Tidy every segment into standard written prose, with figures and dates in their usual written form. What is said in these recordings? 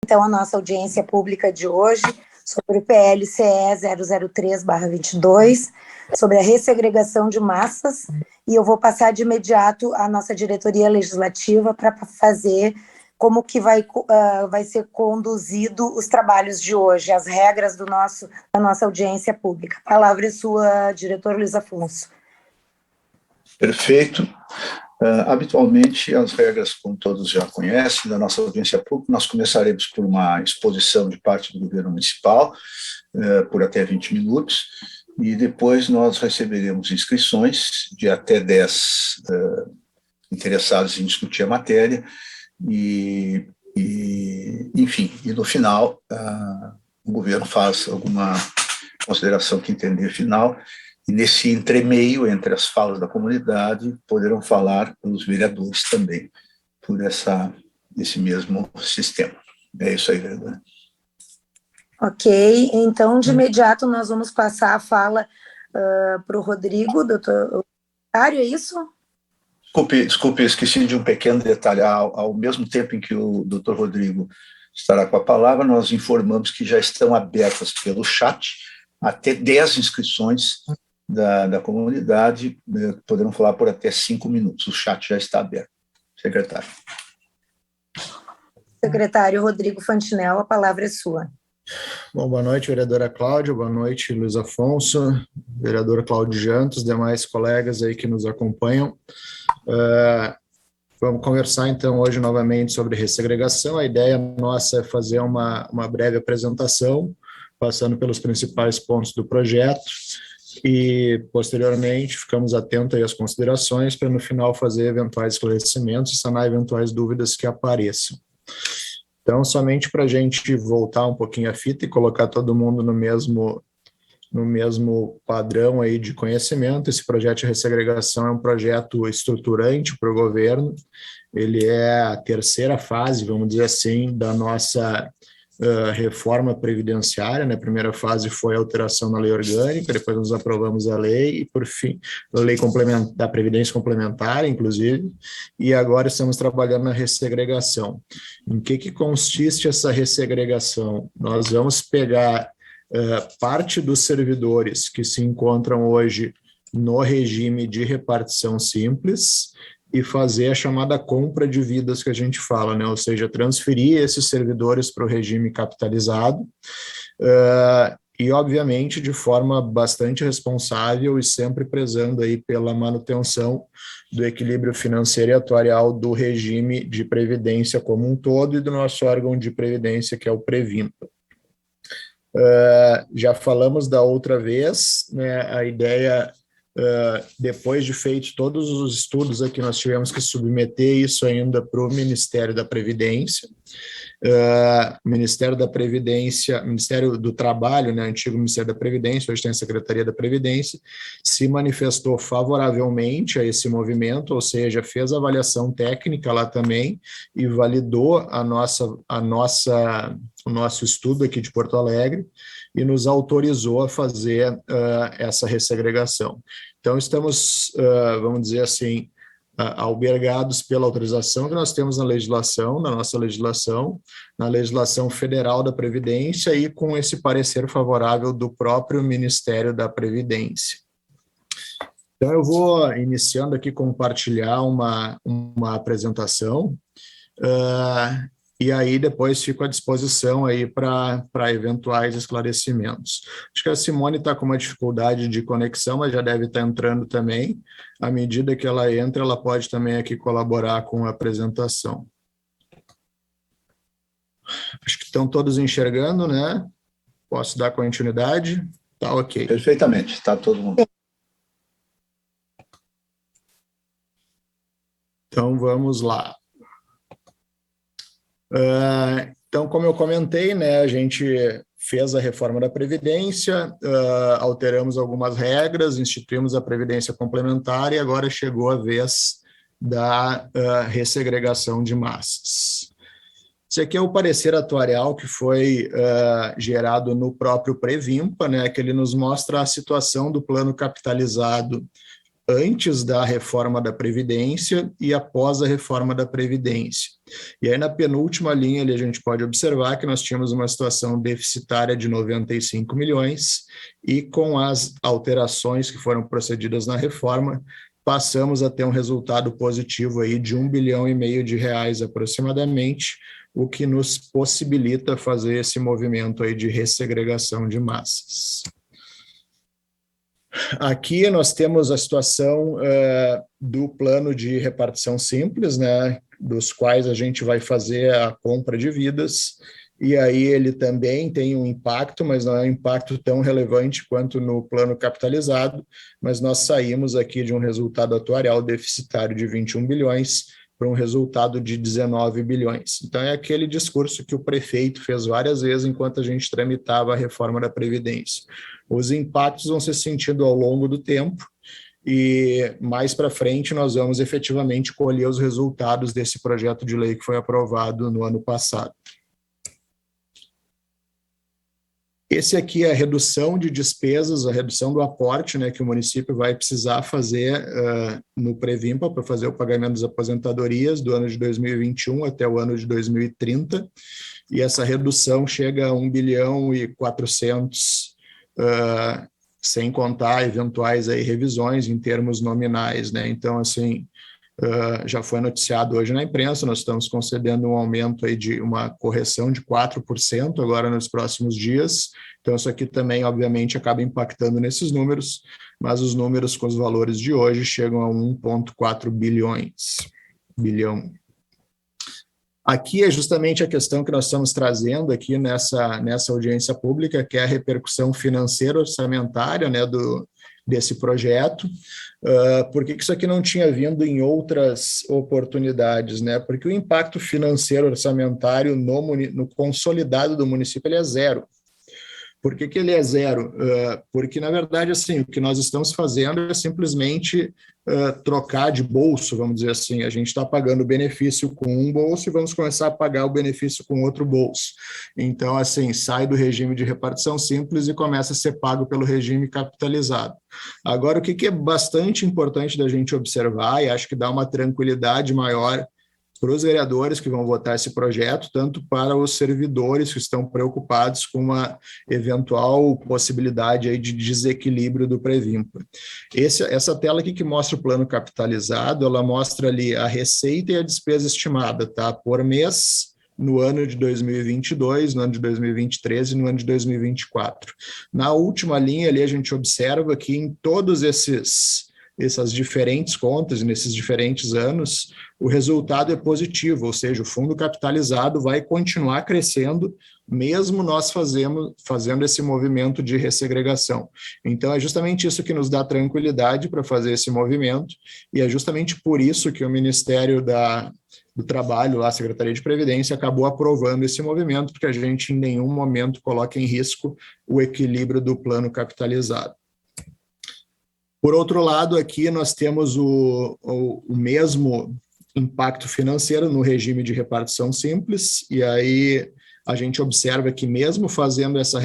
Então, a nossa audiência pública de hoje sobre o PL-CE 003/22, sobre a ressegregação de massas, e eu vou passar de imediato à nossa diretoria legislativa para fazer como que vai ser conduzido os trabalhos de hoje, as regras da nossa audiência pública. A palavra é sua, diretor Luiz Afonso. Perfeito. Habitualmente, as regras, como todos já conhecem, da nossa audiência pública, nós começaremos por uma exposição de parte do governo municipal, por até 20 minutos, e depois nós receberemos inscrições de até 10 interessados em discutir a matéria, enfim, e no final, o governo faz alguma consideração que entender final, e nesse entremeio entre as falas da comunidade, poderão falar os vereadores também, por esse mesmo sistema. É isso aí, vereadora. Ok, então, de imediato, nós vamos passar a fala para o Rodrigo, doutor. É isso? Desculpe, esqueci de um pequeno detalhe. Ao mesmo tempo em que o doutor Rodrigo estará com a palavra, nós informamos que já estão abertas pelo chat até 10 inscrições da comunidade, poderão falar por até 5 minutos. O chat já está aberto. Secretário. Secretário Rodrigo Fantinel, a palavra é sua. Bom, boa noite, vereadora Cláudia, boa noite, Luiz Afonso, vereador Cláudio Jantos, demais colegas aí que nos acompanham. Vamos conversar, então, hoje novamente sobre ressegregação. A ideia nossa é fazer uma breve apresentação, passando pelos principais pontos do projeto, e, posteriormente, ficamos atentos aí às considerações para, no final, fazer eventuais esclarecimentos e sanar eventuais dúvidas que apareçam. Então, somente para a gente voltar um pouquinho a fita e colocar todo mundo no mesmo padrão aí de conhecimento, esse projeto de ressegregação é um projeto estruturante para o governo, ele é a terceira fase, vamos dizer assim, da nossa reforma previdenciária, né? A primeira fase foi a alteração na lei orgânica, depois nós aprovamos a lei, e por fim, a lei da Previdência Complementar, inclusive, e agora estamos trabalhando na ressegregação. Em que consiste essa ressegregação? Nós vamos pegar parte dos servidores que se encontram hoje no regime de repartição simples e fazer a chamada compra de vidas que a gente fala, né? Ou seja, transferir esses servidores para o regime capitalizado e, obviamente, de forma bastante responsável e sempre prezando aí pela manutenção do equilíbrio financeiro e atuarial do regime de previdência como um todo e do nosso órgão de previdência, que é o Previmpa. Já falamos da outra vez, né? A ideia, depois de feitos todos os estudos aqui, nós tivemos que submeter isso ainda para o Ministério da Previdência. Ministério da Previdência, Ministério do Trabalho, né, antigo Ministério da Previdência, hoje tem a Secretaria da Previdência, se manifestou favoravelmente a esse movimento, ou seja, fez avaliação técnica lá também e validou o nosso estudo aqui de Porto Alegre e nos autorizou a fazer essa ressegregação. Então, estamos, vamos dizer assim, albergados pela autorização que nós temos na nossa legislação, na legislação federal da Previdência e com esse parecer favorável do próprio Ministério da Previdência. Então, eu vou iniciando aqui compartilhar uma apresentação, e aí depois fico à disposição aí para eventuais esclarecimentos. Acho que a Simone está com uma dificuldade de conexão, mas já deve estar entrando também. À medida que ela entra, ela pode também aqui colaborar com a apresentação. Acho que estão todos enxergando, né? Posso dar continuidade? Tá ok. Perfeitamente, está todo mundo. Então, vamos lá. Então, como eu comentei, né, a gente fez a reforma da Previdência, alteramos algumas regras, instituímos a Previdência Complementar e agora chegou a vez da ressegregação de massas. Esse aqui é o parecer atuarial que foi gerado no próprio Previmpa, né, que ele nos mostra a situação do plano capitalizado antes da reforma da Previdência e após a reforma da Previdência. E aí, na penúltima linha, ali, a gente pode observar que nós tínhamos uma situação deficitária de 95 milhões e com as alterações que foram procedidas na reforma, passamos a ter um resultado positivo aí de R$1,5 bilhão aproximadamente, o que nos possibilita fazer esse movimento aí de ressegregação de massas. Aqui nós temos a situação do plano de repartição simples, né, dos quais a gente vai fazer a compra de vidas, e aí ele também tem um impacto, mas não é um impacto tão relevante quanto no plano capitalizado, mas nós saímos aqui de um resultado atuarial deficitário de 21 bilhões para um resultado de 19 bilhões. Então é aquele discurso que o prefeito fez várias vezes enquanto a gente tramitava a reforma da Previdência. Os impactos vão ser sentidos ao longo do tempo, e mais para frente nós vamos efetivamente colher os resultados desse projeto de lei que foi aprovado no ano passado. Esse aqui é a redução de despesas, a redução do aporte, né, que o município vai precisar fazer no Previmpa para fazer o pagamento das aposentadorias do ano de 2021 até o ano de 2030, e essa redução chega a 1,4 bilhão, sem contar eventuais aí revisões em termos nominais, né? Então, assim, já foi noticiado hoje na imprensa, nós estamos concedendo um aumento aí de uma correção de 4% agora nos próximos dias, então isso aqui também, obviamente, acaba impactando nesses números, mas os números com os valores de hoje chegam a 1,4 bilhão. Aqui é justamente a questão que nós estamos trazendo aqui nessa audiência pública, que é a repercussão financeira orçamentária, né, desse projeto. Por que isso aqui não tinha vindo em outras oportunidades, né? Porque o impacto financeiro orçamentário no consolidado do município ele é zero. Por que ele é zero? Porque, na verdade, assim, o que nós estamos fazendo é simplesmente trocar de bolso, vamos dizer assim. A gente está pagando o benefício com um bolso e vamos começar a pagar o benefício com outro bolso. Então, assim, sai do regime de repartição simples e começa a ser pago pelo regime capitalizado. Agora, o que é bastante importante da gente observar, e acho que dá uma tranquilidade maior para os vereadores que vão votar esse projeto, tanto para os servidores que estão preocupados com uma eventual possibilidade aí de desequilíbrio do Previmpa. Essa tela aqui que mostra o plano capitalizado, ela mostra ali a receita e a despesa estimada, tá? Por mês, no ano de 2022, no ano de 2023 e no ano de 2024. Na última linha ali a gente observa que em todos essas diferentes contas, nesses diferentes anos, o resultado é positivo, ou seja, o fundo capitalizado vai continuar crescendo, mesmo nós fazendo esse movimento de ressegregação. Então, é justamente isso que nos dá tranquilidade para fazer esse movimento, e é justamente por isso que o Ministério do Trabalho, a Secretaria de Previdência, acabou aprovando esse movimento, porque a gente em nenhum momento coloca em risco o equilíbrio do plano capitalizado. Por outro lado, aqui nós temos o mesmo impacto financeiro no regime de repartição simples, e aí a gente observa que mesmo fazendo essa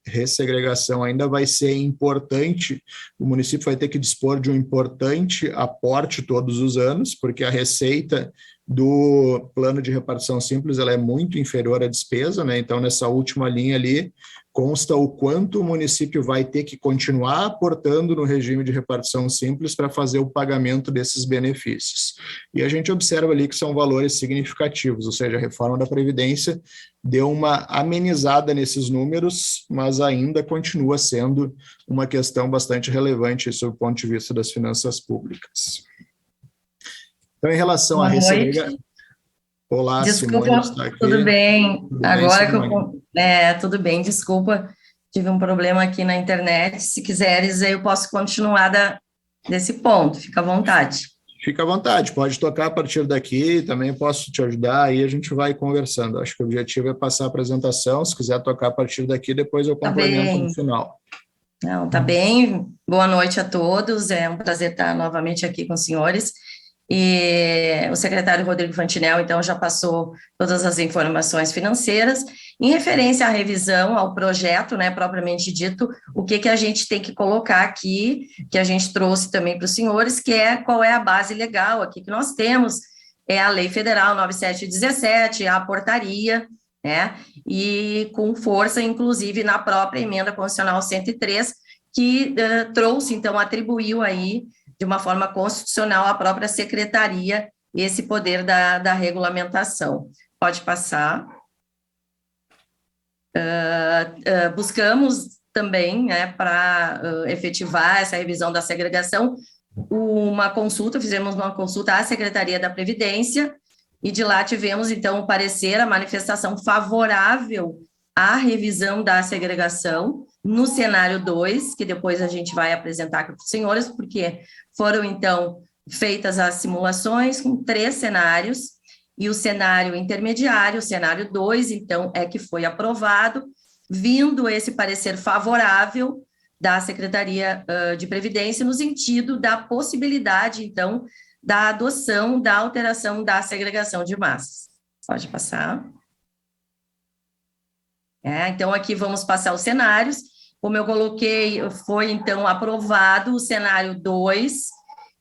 ressegregação ainda vai ser importante, o município vai ter que dispor de um importante aporte todos os anos, porque a receita do plano de repartição simples ela é muito inferior à despesa, né? Então nessa última linha ali consta o quanto o município vai ter que continuar aportando no regime de repartição simples para fazer o pagamento desses benefícios. E a gente observa ali que são valores significativos, ou seja, a reforma da Previdência deu uma amenizada nesses números, mas ainda continua sendo uma questão bastante relevante sob o ponto de vista das finanças públicas. Então, em relação à receita... Olá, desculpa, Simone está aqui. Tudo bem? Tudo agora bem, que eu... tudo bem, desculpa, tive um problema aqui na internet, se quiseres eu posso continuar desse ponto, fica à vontade. Fica à vontade, pode tocar a partir daqui, também posso te ajudar, aí a gente vai conversando. Acho que o objetivo é passar a apresentação, se quiser tocar a partir daqui, depois eu complemento no final. Não, tá bem, boa noite a todos, é um prazer estar novamente aqui com os senhores. E o secretário Rodrigo Fantinel, então, já passou todas as informações financeiras, Em referência à revisão, ao projeto, né, propriamente dito, o que a gente tem que colocar aqui, que a gente trouxe também para os senhores, que é qual é a base legal aqui que nós temos, é a Lei Federal 9717, a portaria, né, e com força, inclusive, na própria Emenda Constitucional 103, que trouxe, então, atribuiu aí, de uma forma constitucional, à própria secretaria, esse poder da regulamentação. Pode passar. Buscamos também, né, para efetivar essa revisão da segregação, fizemos uma consulta à Secretaria da Previdência, e de lá tivemos, então, o parecer, a manifestação favorável à revisão da segregação no cenário 2, que depois a gente vai apresentar para os senhores, porque foram, então, feitas as simulações com 3 cenários, e o cenário intermediário, o cenário 2, então, é que foi aprovado, vindo esse parecer favorável da Secretaria de Previdência, no sentido da possibilidade, então, da adoção, da alteração da segregação de massas. Pode passar. Então, aqui vamos passar os cenários. Como eu coloquei, foi, então, aprovado o cenário 2.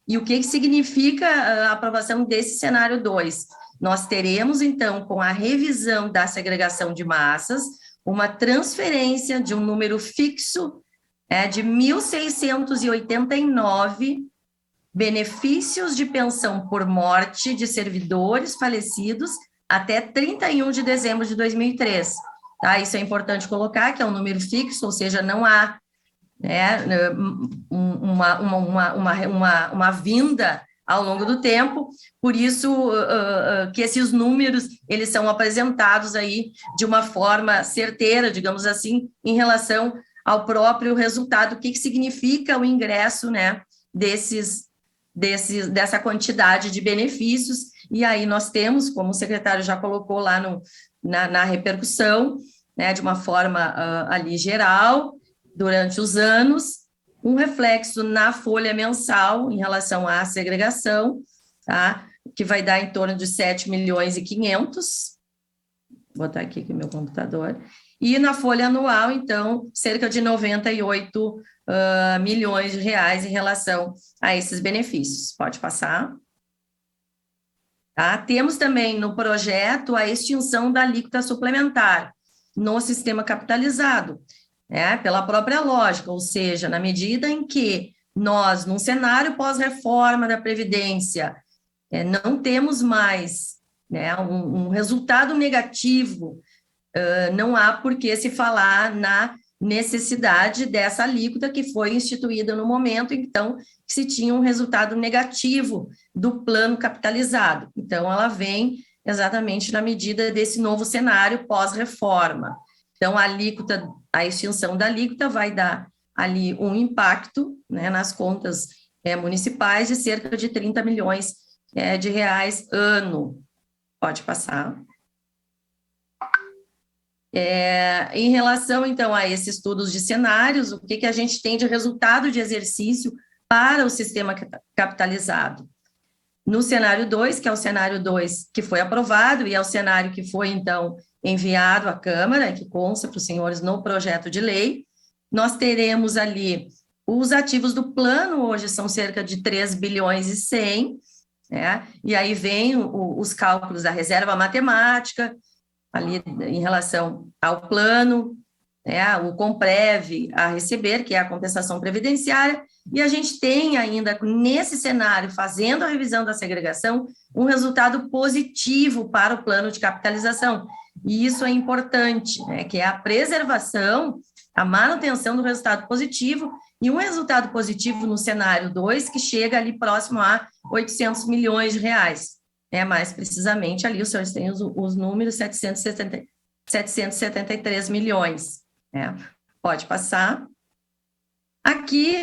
E o que significa a aprovação desse cenário 2? Nós teremos, então, com a revisão da segregação de massas, uma transferência de um número fixo de 1.689 benefícios de pensão por morte de servidores falecidos até 31 de dezembro de 2003. Tá? Isso é importante colocar, que é um número fixo, ou seja, não há uma vinda ao longo do tempo, por isso que esses números, eles são apresentados aí de uma forma certeira, digamos assim, em relação ao próprio resultado, o que significa o ingresso, né, dessa quantidade de benefícios, e aí nós temos, como o secretário já colocou lá na repercussão, né, de uma forma ali geral, durante os anos, um reflexo na folha mensal em relação à segregação, tá? Que vai dar em torno de 7 milhões e 500, vou botar aqui no meu computador, e na folha anual, então, cerca de 98 milhões de reais em relação a esses benefícios. Pode passar. Tá? Temos também no projeto a extinção da alíquota suplementar no sistema capitalizado, pela própria lógica, ou seja, na medida em que nós, num cenário pós-reforma da Previdência, não temos mais um resultado negativo, não há por que se falar na necessidade dessa alíquota que foi instituída no momento, então, que se tinha um resultado negativo do plano capitalizado. Então, ela vem exatamente na medida desse novo cenário pós-reforma. Então, a extinção da alíquota vai dar ali um impacto, né, nas contas municipais de cerca de 30 milhões de reais ano. Pode passar. Em relação, então, a esses estudos de cenários, o que a gente tem de resultado de exercício para o sistema capitalizado? No cenário 2, que é o cenário 2 que foi aprovado, e é o cenário que foi, então, enviado à Câmara, que consta para os senhores no projeto de lei, nós teremos ali os ativos do plano, hoje são cerca de 3 bilhões e 100, e aí vem os cálculos da reserva matemática, ali em relação ao plano, o Comprev a receber, que é a compensação previdenciária, e a gente tem ainda, nesse cenário, fazendo a revisão da segregação, um resultado positivo para o plano de capitalização, e isso é importante, que é a preservação, a manutenção do resultado positivo, e um resultado positivo no cenário 2, que chega ali próximo a 800 milhões de reais, mais precisamente ali, os senhores têm os números, 773 milhões, Pode passar. Aqui,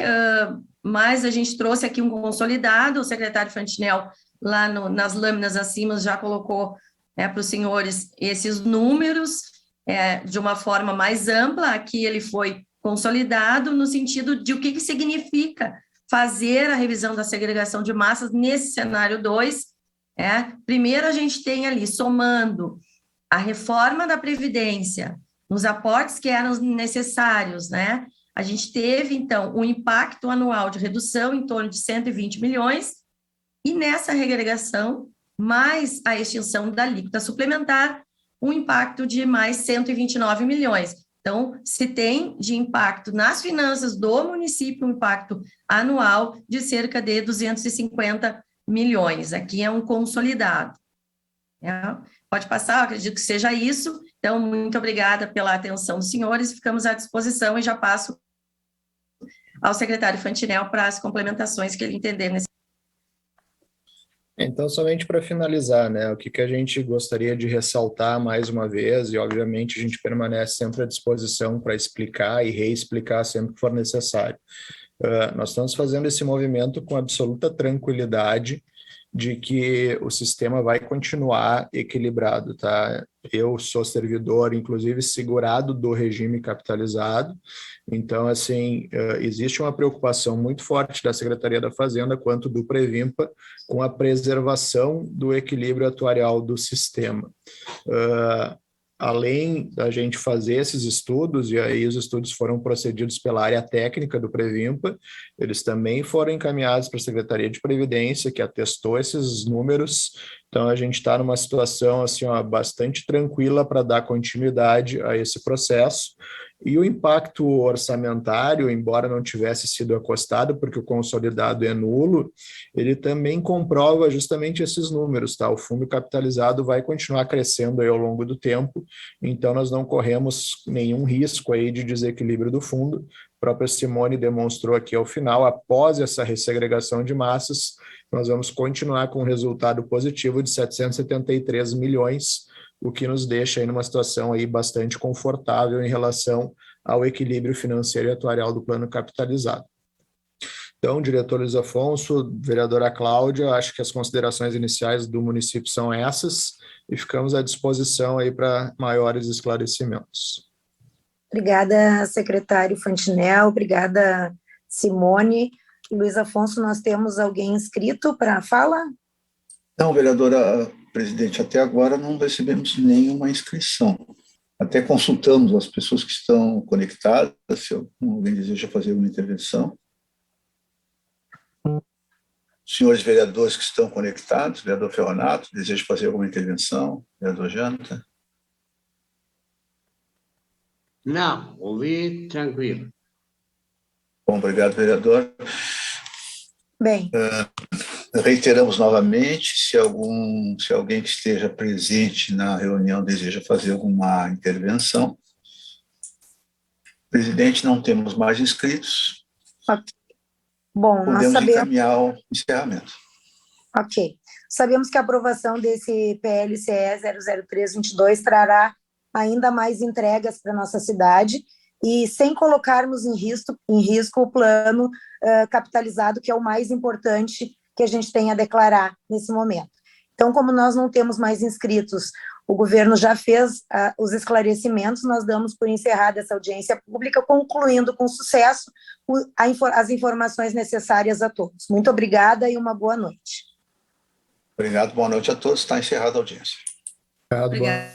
mas a gente trouxe aqui um consolidado, o secretário Fantinel, lá nas lâminas acima, já colocou para os senhores esses números de uma forma mais ampla. Aqui ele foi consolidado no sentido de o que significa fazer a revisão da segregação de massas nesse cenário 2. Primeiro, a gente tem ali, somando a reforma da Previdência, nos aportes que eram necessários, né? A gente teve, então, um impacto anual de redução em torno de 120 milhões, e nessa regregação, mais a extinção da alíquota suplementar, um impacto de mais 129 milhões. Então, se tem de impacto nas finanças do município, um impacto anual de cerca de 250 milhões. Aqui é um consolidado. Pode passar, eu acredito que seja isso. Então, muito obrigada pela atenção dos senhores, ficamos à disposição e já passo ao secretário Fantinel para as complementações que ele entender nesse. Então, somente para finalizar, né, o que a gente gostaria de ressaltar mais uma vez, e obviamente a gente permanece sempre à disposição para explicar e reexplicar sempre que for necessário. Nós estamos fazendo esse movimento com absoluta tranquilidade de que o sistema vai continuar equilibrado, tá? Eu sou servidor, inclusive, segurado do regime capitalizado, então, assim, existe uma preocupação muito forte da Secretaria da Fazenda quanto do Previmpa com a preservação do equilíbrio atuarial do sistema. Além da gente fazer esses estudos, e aí os estudos foram procedidos pela área técnica do Previmpa, eles também foram encaminhados para a Secretaria de Previdência, que atestou esses números. Então, a gente está numa situação assim, bastante tranquila para dar continuidade a esse processo. E o impacto orçamentário, embora não tivesse sido acostado, porque o consolidado é nulo, ele também comprova justamente esses números, tá? O fundo capitalizado vai continuar crescendo aí ao longo do tempo, então nós não corremos nenhum risco aí de desequilíbrio do fundo. A própria Simone demonstrou aqui ao final, após essa ressegregação de massas, nós vamos continuar com um resultado positivo de 773 milhões, o que nos deixa aí numa situação aí bastante confortável em relação ao equilíbrio financeiro e atuarial do plano capitalizado. Então, diretor Luiz Afonso, vereadora Cláudia, acho que as considerações iniciais do município são essas e ficamos à disposição aí para maiores esclarecimentos. Obrigada, secretário Fantinel, obrigada, Simone. Luiz Afonso, nós temos alguém inscrito para a fala? Não, vereadora presidente, até agora não recebemos nenhuma inscrição. Até consultamos as pessoas que estão conectadas, se alguém deseja fazer uma intervenção. Senhores vereadores que estão conectados, vereador Ferronato, deseja fazer alguma intervenção? Vereador Janta? Não, ouvi tranquilo. Bom, obrigado, vereador. Bem. Reiteramos novamente, se alguém que esteja presente na reunião deseja fazer alguma intervenção. Presidente, não temos mais inscritos. Okay. Bom, podemos encaminhar o encerramento. Ok. Sabemos que a aprovação desse PLCE 00322 trará ainda mais entregas para a nossa cidade e sem colocarmos em risco o plano capitalizado, que é o mais importante que a gente tem a declarar nesse momento. Então, como nós não temos mais inscritos, o governo já fez os esclarecimentos, nós damos por encerrada essa audiência pública, concluindo com sucesso as informações necessárias a todos. Muito obrigada e uma boa noite. Obrigado, boa noite a todos. Está encerrada a audiência. Obrigada.